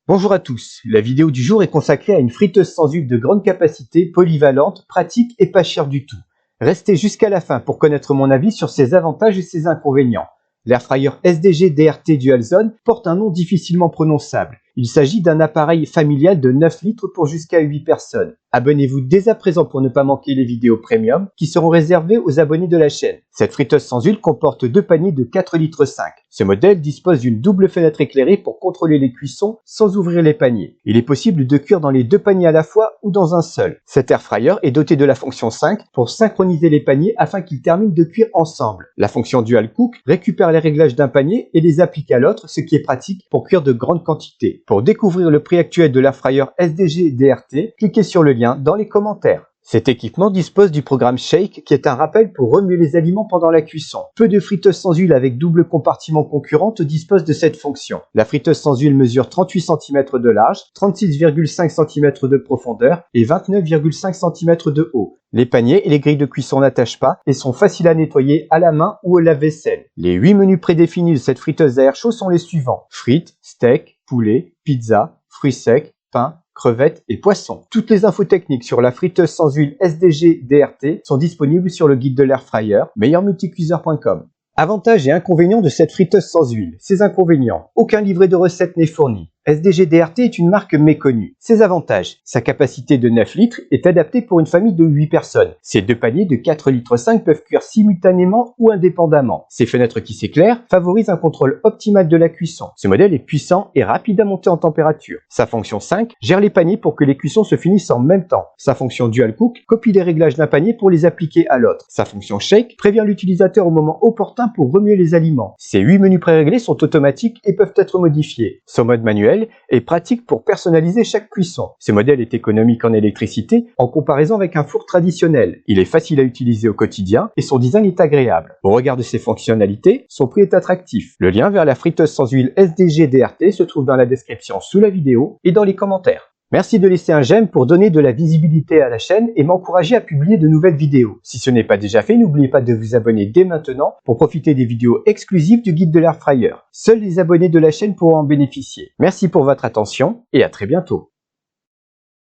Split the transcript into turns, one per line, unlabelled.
Bonjour à tous, la vidéo du jour est consacrée à une friteuse sans huile de grande capacité, polyvalente, pratique et pas chère du tout. Restez jusqu'à la fin pour connaître mon avis sur ses avantages et ses inconvénients. L'Airfryer SDG DRT Dual Zone porte un nom difficilement prononçable. Il s'agit d'un appareil familial de 9 litres pour jusqu'à 8 personnes. Abonnez-vous dès à présent pour ne pas manquer les vidéos premium qui seront réservées aux abonnés de la chaîne. Cette friteuse sans huile comporte deux paniers de 4,5 litres. Ce modèle dispose d'une double fenêtre éclairée pour contrôler les cuissons sans ouvrir les paniers. Il est possible de cuire dans les deux paniers à la fois ou dans un seul. Cet airfryer est doté de la fonction 5 pour synchroniser les paniers afin qu'ils terminent de cuire ensemble. La fonction Dual Cook récupère les réglages d'un panier et les applique à l'autre, ce qui est pratique pour cuire de grandes quantités. Pour découvrir le prix actuel de l'airfryer SDG DRT, cliquez sur le lien dans les commentaires. Cet équipement dispose du programme Shake qui est un rappel pour remuer les aliments pendant la cuisson. Peu de friteuses sans huile avec double compartiment concurrente disposent de cette fonction. La friteuse sans huile mesure 38 cm de large, 36,5 cm de profondeur et 29,5 cm de haut. Les paniers et les grilles de cuisson n'attachent pas et sont faciles à nettoyer à la main ou au lave-vaisselle. Les 8 menus prédéfinis de cette friteuse à air chaud sont les suivants: frites, steak, poulet, pizza, fruits secs, pain, crevettes et poissons. Toutes les infos techniques sur la friteuse sans huile SDG DRT sont disponibles sur le guide de l'airfryer meilleurmulticuiseur.com. Avantages et inconvénients de cette friteuse sans huile. Ses inconvénients: aucun livret de recettes n'est fourni. SDG DRT est une marque méconnue. Ses avantages: sa capacité de 9 litres est adaptée pour une famille de 8 personnes. Ses deux paniers de 4,5 litres peuvent cuire simultanément ou indépendamment. Ses fenêtres qui s'éclairent favorisent un contrôle optimal de la cuisson. Ce modèle est puissant et rapide à monter en température. Sa fonction 5 gère les paniers pour que les cuissons se finissent en même temps. Sa fonction Dual Cook copie les réglages d'un panier pour les appliquer à l'autre. Sa fonction Shake prévient l'utilisateur au moment opportun pour remuer les aliments. Ses 8 menus préréglés sont automatiques et peuvent être modifiés. Son mode manuel est pratique pour personnaliser chaque cuisson. Ce modèle est économique en électricité en comparaison avec un four traditionnel. Il est facile à utiliser au quotidien et son design est agréable. Au regard de ses fonctionnalités, son prix est attractif. Le lien vers la friteuse sans huile SDG DRT se trouve dans la description sous la vidéo et dans les commentaires. Merci de laisser un j'aime pour donner de la visibilité à la chaîne et m'encourager à publier de nouvelles vidéos. Si ce n'est pas déjà fait, n'oubliez pas de vous abonner dès maintenant pour profiter des vidéos exclusives du guide de l'airfryer. Seuls les abonnés de la chaîne pourront en bénéficier. Merci pour votre attention et à très bientôt.